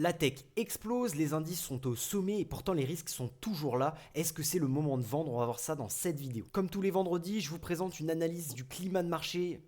La tech explose, les indices sont au sommet et pourtant les risques sont toujours là. Est-ce que c'est le moment de vendre? On va voir ça dans cette vidéo. Comme tous les vendredis, je vous présente une analyse du climat de marché.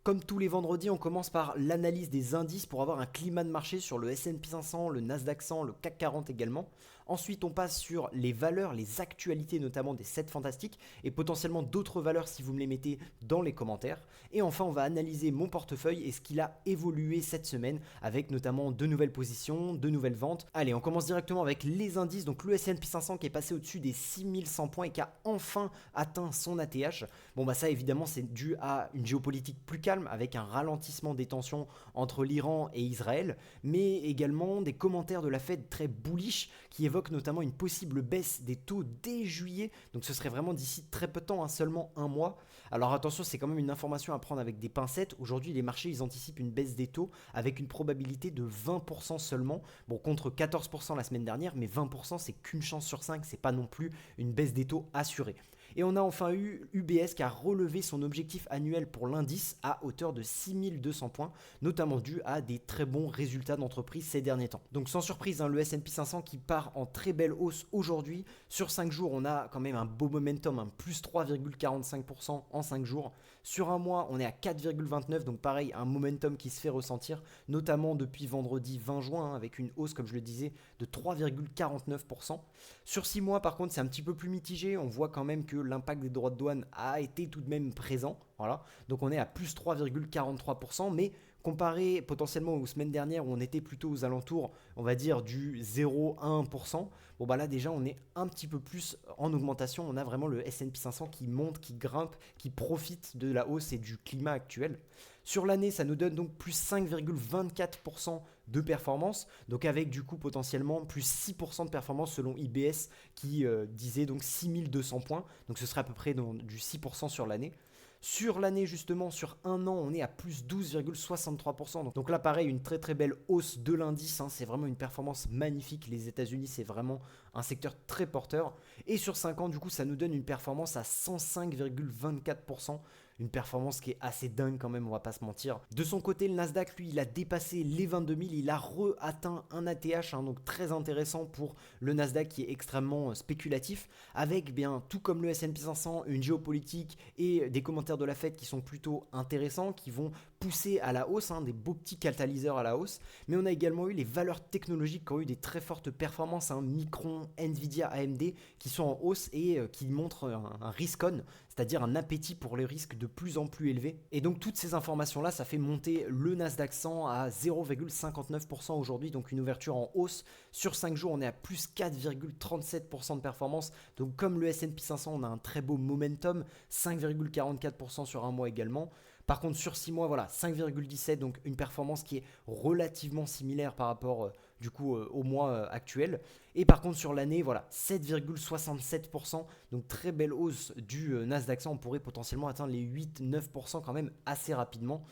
Comme tous les vendredis, on commence par l'analyse des indices pour avoir un climat de marché sur le S&P 500, le Nasdaq 100, le CAC 40 également. Ensuite, on passe sur les valeurs, les actualités notamment des 7 fantastiques et potentiellement d'autres valeurs si vous me les mettez dans les commentaires. Et enfin, on va analyser mon portefeuille et ce qu'il a évolué cette semaine avec notamment de nouvelles positions, de nouvelles ventes. Allez, on commence directement avec les indices. Donc le S&P 500 qui est passé au-dessus des 6100 points et qui a enfin atteint son ATH. Bon bah ça évidemment c'est dû à une géopolitique plus calme avec un ralentissement des tensions entre l'Iran et Israël, mais également des commentaires de la Fed très bullish qui évoquent notamment une possible baisse des taux dès juillet. Donc ce serait vraiment d'ici très peu de temps, hein, seulement un mois. Alors attention, c'est quand même une information à prendre avec des pincettes. Aujourd'hui, les marchés ils anticipent une baisse des taux avec une probabilité de 20% seulement. Bon, contre 14% la semaine dernière, mais 20% c'est qu'une chance sur 5, c'est pas non plus une baisse des taux assurée. Et on a enfin eu UBS qui a relevé son objectif annuel pour l'indice à hauteur de 6200 points, notamment dû à des très bons résultats d'entreprise ces derniers temps. Donc sans surprise, hein, le S&P 500 qui part en très belle hausse aujourd'hui. Sur 5 jours, on a quand même un beau momentum, un plus 3,45% en 5 jours. Sur un mois, on est à 4,29, donc pareil, un momentum qui se fait ressentir, notamment depuis vendredi 20 juin, hein, avec une hausse, comme je le disais, de 3,49%. Sur 6 mois, par contre, c'est un petit peu plus mitigé. On voit quand même que l'impact des droits de douane a été tout de même présent. Voilà. Donc on est à plus 3,43%, mais comparé potentiellement aux semaines dernières où on était plutôt aux alentours, on va dire du 0 à 1%, bon bah là déjà on est un petit peu plus en augmentation. On a vraiment le S&P 500 qui monte, qui grimpe, qui profite de la hausse et du climat actuel. Sur l'année, ça nous donne donc plus 5,24% de performance, donc avec du coup potentiellement plus 6% de performance selon IBS qui disait donc 6200 points, donc ce serait à peu près du 6% sur l'année. Sur l'année justement, sur un an, on est à plus 12,63%. Donc là pareil, une très très belle hausse de l'indice, hein. C'est vraiment une performance magnifique. Les États-Unis, c'est vraiment un secteur très porteur. Et sur 5 ans, du coup, ça nous donne une performance à 105,24%. Une performance qui est assez dingue quand même, on va pas se mentir. De son côté, le Nasdaq, lui, il a dépassé les 22 000, il a re-atteint un ATH, hein, donc très intéressant pour le Nasdaq qui est extrêmement spéculatif, avec bien tout comme le S&P 500, une géopolitique et des commentaires de la Fed qui sont plutôt intéressants, qui vont pousser à la hausse, hein, des beaux petits catalyseurs à la hausse. Mais on a également eu les valeurs technologiques qui ont eu des très fortes performances, hein, Micron, Nvidia, AMD, qui sont en hausse et qui montrent un risk-on, c'est-à-dire un appétit pour les risques de plus en plus élevé. Et donc toutes ces informations-là, ça fait monter le Nasdaq 100 à 0,59% aujourd'hui, donc une ouverture en hausse. Sur 5 jours, on est à plus 4,37% de performance. Donc comme le S&P 500, on a un très beau momentum, 5,44% sur un mois également. Par contre, sur 6 mois, voilà, 5,17, donc une performance qui est relativement similaire par rapport du coup au mois actuel. Et par contre, sur l'année, voilà, 7,67%, donc très belle hausse du Nasdaq 100. On pourrait potentiellement atteindre les 8-9% quand même assez rapidement.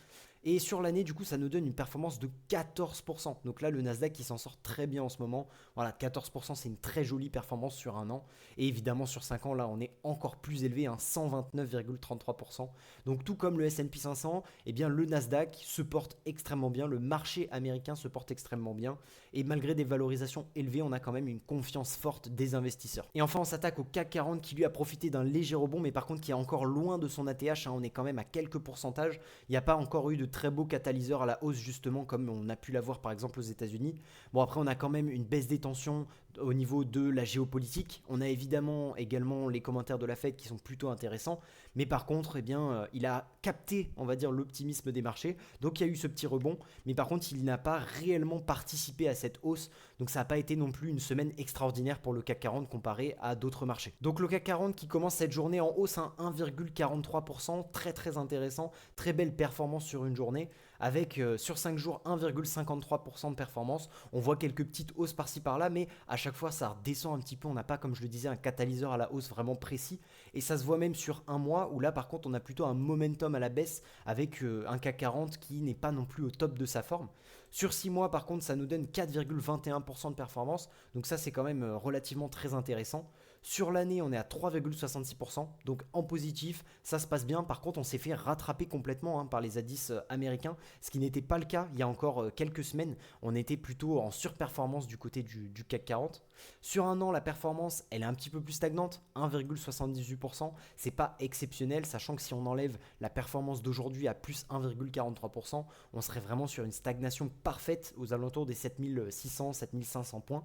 Et sur l'année, du coup, ça nous donne une performance de 14%. Donc là, le Nasdaq qui s'en sort très bien en ce moment. Voilà, 14%, c'est une très jolie performance sur un an. Et évidemment, sur 5 ans, là, on est encore plus élevé, hein, 129,33%. Donc tout comme le S&P 500, eh bien, le Nasdaq se porte extrêmement bien. Le marché américain se porte extrêmement bien. Et malgré des valorisations élevées, on a quand même une confiance forte des investisseurs. Et enfin, on s'attaque au CAC 40 qui lui a profité d'un léger rebond, mais par contre qui est encore loin de son ATH. Hein, on est quand même à quelques pourcentages. Il n'y a pas encore eu de très beau catalyseur à la hausse justement comme on a pu l'avoir par exemple aux États-Unis. Bon après on a quand même une baisse des tensions au niveau de la géopolitique. On a évidemment également les commentaires de la Fed qui sont plutôt intéressants, mais par contre eh bien, il a capté on va dire l'optimisme des marchés, donc il y a eu ce petit rebond, mais par contre il n'a pas réellement participé à cette hausse, donc ça n'a pas été non plus une semaine extraordinaire pour le CAC 40 comparé à d'autres marchés. Donc le CAC 40 qui commence cette journée en hausse à 1,43%, très très intéressant, très belle performance sur une journée, avec sur 5 jours 1,53% de performance. On voit quelques petites hausses par-ci par-là, mais à chaque fois ça redescend un petit peu. On n'a pas, comme je le disais, un catalyseur à la hausse vraiment précis. Et ça se voit même sur un mois, où là par contre on a plutôt un momentum à la baisse, avec un CAC 40 qui n'est pas non plus au top de sa forme. Sur 6 mois par contre ça nous donne 4,21% de performance, donc ça c'est quand même relativement très intéressant. Sur l'année, on est à 3,66%, donc en positif, ça se passe bien. Par contre, on s'est fait rattraper complètement par les indices américains, ce qui n'était pas le cas il y a encore quelques semaines. On était plutôt en surperformance du côté du CAC 40. Sur un an, la performance, elle est un petit peu plus stagnante, 1,78%. C'est pas exceptionnel, sachant que si on enlève la performance d'aujourd'hui à plus 1,43%, on serait vraiment sur une stagnation parfaite aux alentours des 7600, 7500 points.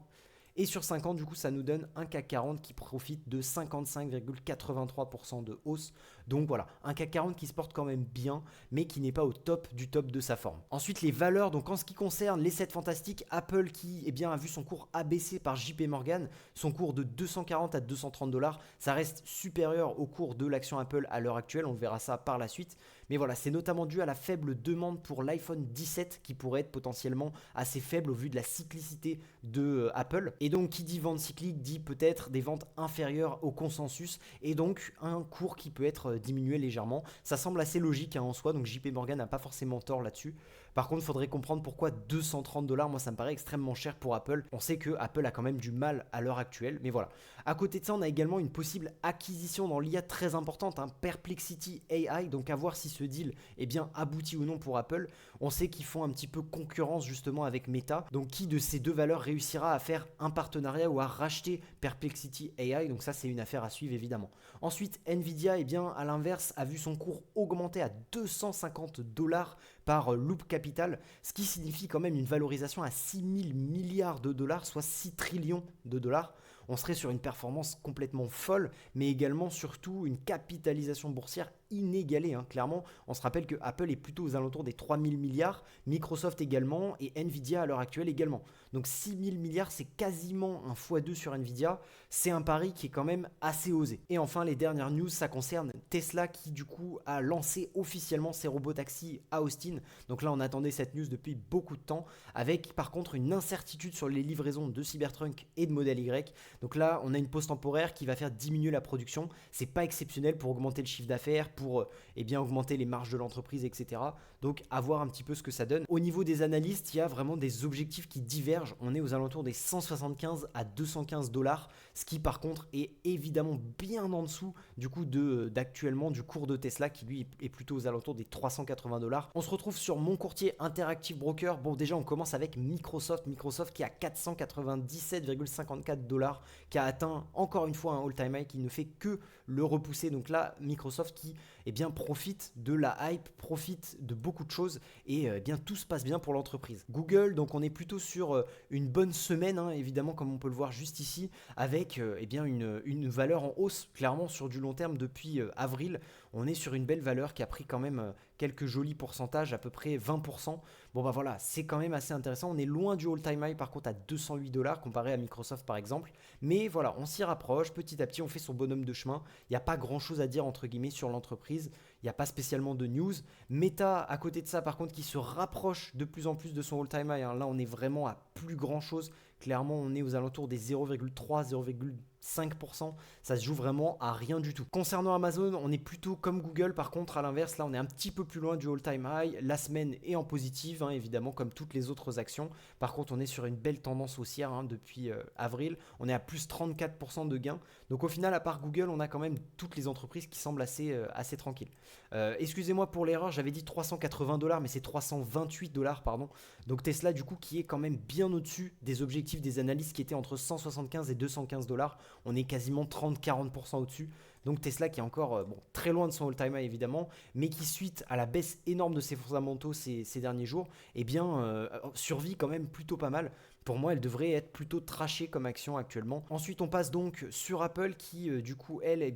Et sur 5 ans, du coup, ça nous donne un CAC 40 qui profite de 55,83% de hausse. Donc voilà, un CAC 40 qui se porte quand même bien, mais qui n'est pas au top du top de sa forme. Ensuite, les valeurs, donc en ce qui concerne les 7 fantastiques, Apple qui a vu son cours abaissé par JP Morgan, son cours de 240 à 230 dollars, ça reste supérieur au cours de l'action Apple à l'heure actuelle, on verra ça par la suite. Mais voilà, c'est notamment dû à la faible demande pour l'iPhone 17 qui pourrait être potentiellement assez faible au vu de la cyclicité de Apple. Et donc, qui dit vente cyclique dit peut-être des ventes inférieures au consensus et donc un cours qui peut être diminué légèrement. Ça semble assez logique en soi, donc JP Morgan n'a pas forcément tort là-dessus. Par contre, il faudrait comprendre pourquoi 230 dollars, moi ça me paraît extrêmement cher pour Apple. On sait que Apple a quand même du mal à l'heure actuelle, mais voilà. À côté de ça, on a également une possible acquisition dans l'IA très importante, Perplexity AI, donc à voir si ce deal aboutit ou non pour Apple. On sait qu'ils font un petit peu concurrence justement avec Meta, donc qui de ces deux valeurs réussira à faire un partenariat ou à racheter Perplexity AI, donc ça c'est une affaire à suivre évidemment. Ensuite, Nvidia, à l'inverse, a vu son cours augmenter à 250 dollars par Loop Capital, ce qui signifie quand même une valorisation à 6 000 milliards de dollars, soit 6 trillions de dollars. On serait sur une performance complètement folle, mais également surtout une capitalisation boursière inégalée. Clairement, on se rappelle que Apple est plutôt aux alentours des 3 000 milliards, Microsoft également et Nvidia à l'heure actuelle également. Donc 6 000 milliards, c'est quasiment un x2 sur Nvidia. C'est un pari qui est quand même assez osé. Et enfin, les dernières news, ça concerne Tesla qui du coup a lancé officiellement ses robotaxis à Austin. Donc là, on attendait cette news depuis beaucoup de temps, avec par contre une incertitude sur les livraisons de Cybertruck et de Model Y. Donc là, on a une pause temporaire qui va faire diminuer la production. C'est pas exceptionnel pour augmenter le chiffre d'affaires, pour augmenter les marges de l'entreprise, etc. Donc à voir un petit peu ce que ça donne. Au niveau des analystes, il y a vraiment des objectifs qui divergent. On est aux alentours des 175 à 215 dollars, ce qui par contre est évidemment bien en dessous du coup d'actuellement du cours de Tesla qui lui est plutôt aux alentours des 380 dollars. On se retrouve sur mon courtier Interactive Broker. Bon, déjà on commence avec Microsoft qui a 497,54 dollars, qui a atteint encore une fois un all-time high qui ne fait que le repousser. Donc là, Microsoft qui profite de la hype, profite de beaucoup de choses et tout se passe bien pour l'entreprise. Google, donc on est plutôt sur une bonne semaine, évidemment comme on peut le voir juste ici, avec une valeur en hausse clairement sur du long terme depuis avril. On est sur une belle valeur qui a pris quand même quelques jolis pourcentages, à peu près 20%. Bon bah voilà, c'est quand même assez intéressant. On est loin du all-time high par contre à 208 dollars comparé à Microsoft par exemple. Mais voilà, on s'y rapproche petit à petit, on fait son bonhomme de chemin. Il n'y a pas grand chose à dire entre guillemets sur l'entreprise. Il n'y a pas spécialement de news. Meta, à côté de ça par contre, qui se rapproche de plus en plus de son all-time high. Là, on est vraiment à plus grand chose. Clairement, on est aux alentours des 0,3, 0,5%. Ça se joue vraiment à rien du tout. Concernant Amazon, on est plutôt comme Google. Par contre, à l'inverse, là, on est un petit peu plus loin du all-time high. La semaine est en positive, évidemment, comme toutes les autres actions. Par contre, on est sur une belle tendance haussière depuis avril. On est à plus 34% de gains. Donc au final, à part Google, on a quand même toutes les entreprises qui semblent assez tranquilles. Excusez-moi pour l'erreur, j'avais dit 380 dollars, mais c'est 328 dollars, pardon. Donc Tesla, du coup, qui est quand même bien au-dessus des objectifs des analystes qui étaient entre 175 et 215 dollars. On est quasiment 30-40% au-dessus. Donc Tesla qui est encore très loin de son all-time high évidemment, mais qui suite à la baisse énorme de ses fondamentaux ces derniers jours, survit quand même plutôt pas mal. Pour moi, elle devrait être plutôt trashée comme action actuellement. Ensuite, on passe donc sur Apple qui, du coup, elle,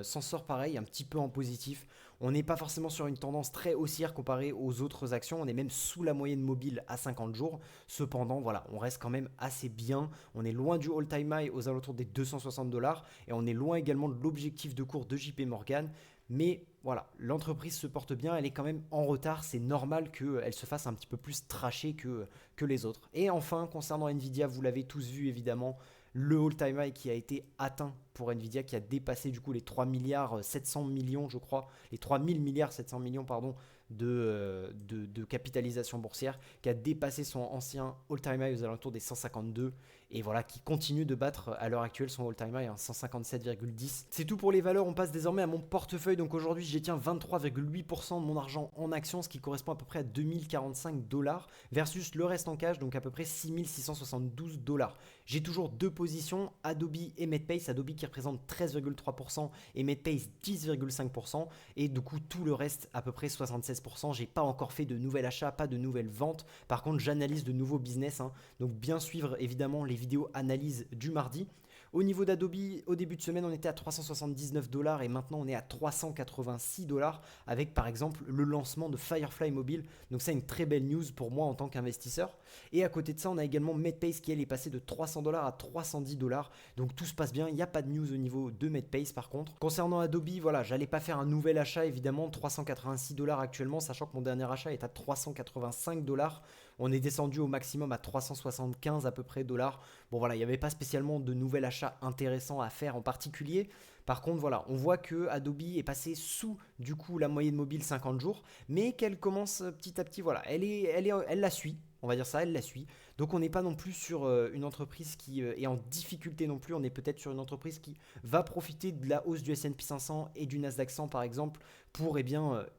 s'en sort pareil, un petit peu en positif. On n'est pas forcément sur une tendance très haussière comparée aux autres actions. On est même sous la moyenne mobile à 50 jours. Cependant, voilà, on reste quand même assez bien. On est loin du all-time high aux alentours des 260 dollars. Et on est loin également de l'objectif de cours de JP Morgan. Mais voilà, l'entreprise se porte bien, elle est quand même en retard, c'est normal qu'elle se fasse un petit peu plus trasher que les autres. Et enfin, concernant Nvidia, vous l'avez tous vu évidemment, le all-time high qui a été atteint pour Nvidia, qui a dépassé du coup les 3 milliards 700 millions je crois, les 3 000 milliards 700 millions pardon, de capitalisation boursière, qui a dépassé son ancien all-time high aux alentours des 152 et voilà, qui continue de battre à l'heure actuelle son all-time high, 157,10. C'est tout pour les valeurs, on passe désormais à mon portefeuille. Donc aujourd'hui, j'y tiens 23,8% de mon argent en actions, ce qui correspond à peu près à 2045 dollars, versus le reste en cash, donc à peu près 6672 dollars. J'ai toujours deux positions, Adobe et Medpace. Adobe qui représente 13,3% et Medpace 10,5%. Et du coup, tout le reste, à peu près 76%. J'ai pas encore fait de nouvel achat, pas de nouvelles ventes. Par contre, j'analyse de nouveaux business. Donc bien suivre évidemment les vidéos analyse du mardi. Au niveau d'Adobe, au début de semaine, on était à 379 dollars et maintenant on est à 386 dollars avec par exemple le lancement de Firefly Mobile. Donc ça, une très belle news pour moi en tant qu'investisseur. Et à côté de ça, on a également Medpace qui elle est passée de 300 dollars à 310 dollars. Donc tout se passe bien, il n'y a pas de news au niveau de Medpace par contre. Concernant Adobe, voilà, j'allais pas faire un nouvel achat évidemment, 386 dollars actuellement, sachant que mon dernier achat est à 385 dollars. On est descendu au maximum à 375 à peu près dollars. Bon voilà, il n'y avait pas spécialement de nouvel achat intéressant à faire en particulier. Par contre, voilà, on voit que Adobe est passé sous du coup la moyenne mobile 50 jours, mais qu'elle commence petit à petit, voilà, elle la suit. On va dire ça, elle la suit. Donc on n'est pas non plus sur une entreprise qui est en difficulté non plus. On est peut-être sur une entreprise qui va profiter de la hausse du S&P 500 et du Nasdaq 100 par exemple pour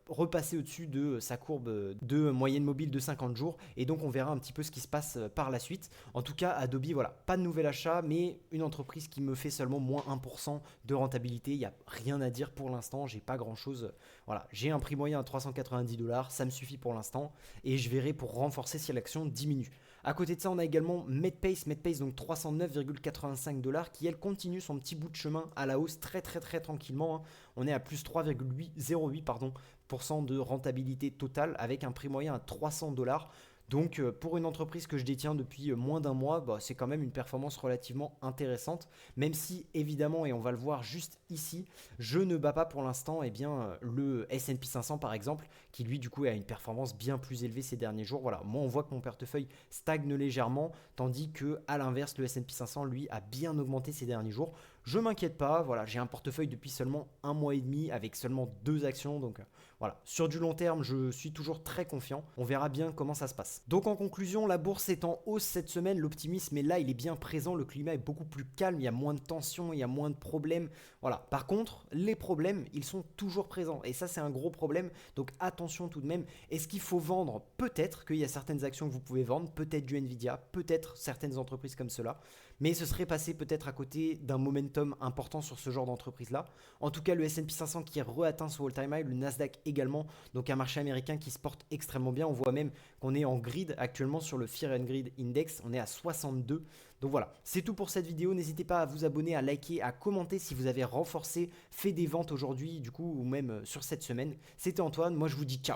repasser au-dessus de sa courbe de moyenne mobile de 50 jours. Et donc on verra un petit peu ce qui se passe par la suite. En tout cas, Adobe, voilà, pas de nouvel achat, mais une entreprise qui me fait seulement moins 1% de rentabilité. Il n'y a rien à dire pour l'instant, j'ai pas grand-chose. Voilà, j'ai un prix moyen à 390 dollars, ça me suffit pour l'instant. Et je verrai pour renforcer si l'action diminue. À côté de ça, on a également Medpace, donc 309,85 dollars, qui elle continue son petit bout de chemin à la hausse très tranquillement. On est à plus 3,08% de rentabilité totale avec un prix moyen à 300 dollars. Donc pour une entreprise que je détiens depuis moins d'un mois, c'est quand même une performance relativement intéressante, même si évidemment, et on va le voir juste ici, je ne bats pas pour l'instant le S&P 500 par exemple, qui lui du coup a une performance bien plus élevée ces derniers jours. Voilà, moi on voit que mon portefeuille stagne légèrement, tandis que à l'inverse, le S&P 500 lui a bien augmenté ces derniers jours. Je m'inquiète pas, voilà, j'ai un portefeuille depuis seulement un mois et demi avec seulement 2 actions, donc voilà, sur du long terme, je suis toujours très confiant. On verra bien comment ça se passe. Donc en conclusion, la bourse est en hausse cette semaine. L'optimisme est là, il est bien présent. Le climat est beaucoup plus calme. Il y a moins de tensions, il y a moins de problèmes. Voilà. Par contre, les problèmes, ils sont toujours présents. Et ça, c'est un gros problème. Donc attention tout de même. Est-ce qu'il faut vendre? Peut-être qu'il y a certaines actions que vous pouvez vendre. Peut-être du Nvidia, peut-être certaines entreprises comme cela. Mais ce serait passé peut-être à côté d'un momentum important sur ce genre d'entreprise-là. En tout cas, le S&P 500 qui re-atteint son all-time high, le Nasdaq également, donc un marché américain qui se porte extrêmement bien. On voit même qu'on est en grid actuellement sur le Fear and Greed Index, on est à 62. Donc voilà, c'est tout pour cette vidéo. N'hésitez pas à vous abonner, à liker, à commenter si vous avez renforcé, fait des ventes aujourd'hui, du coup, ou même sur cette semaine. C'était Antoine, moi je vous dis ciao.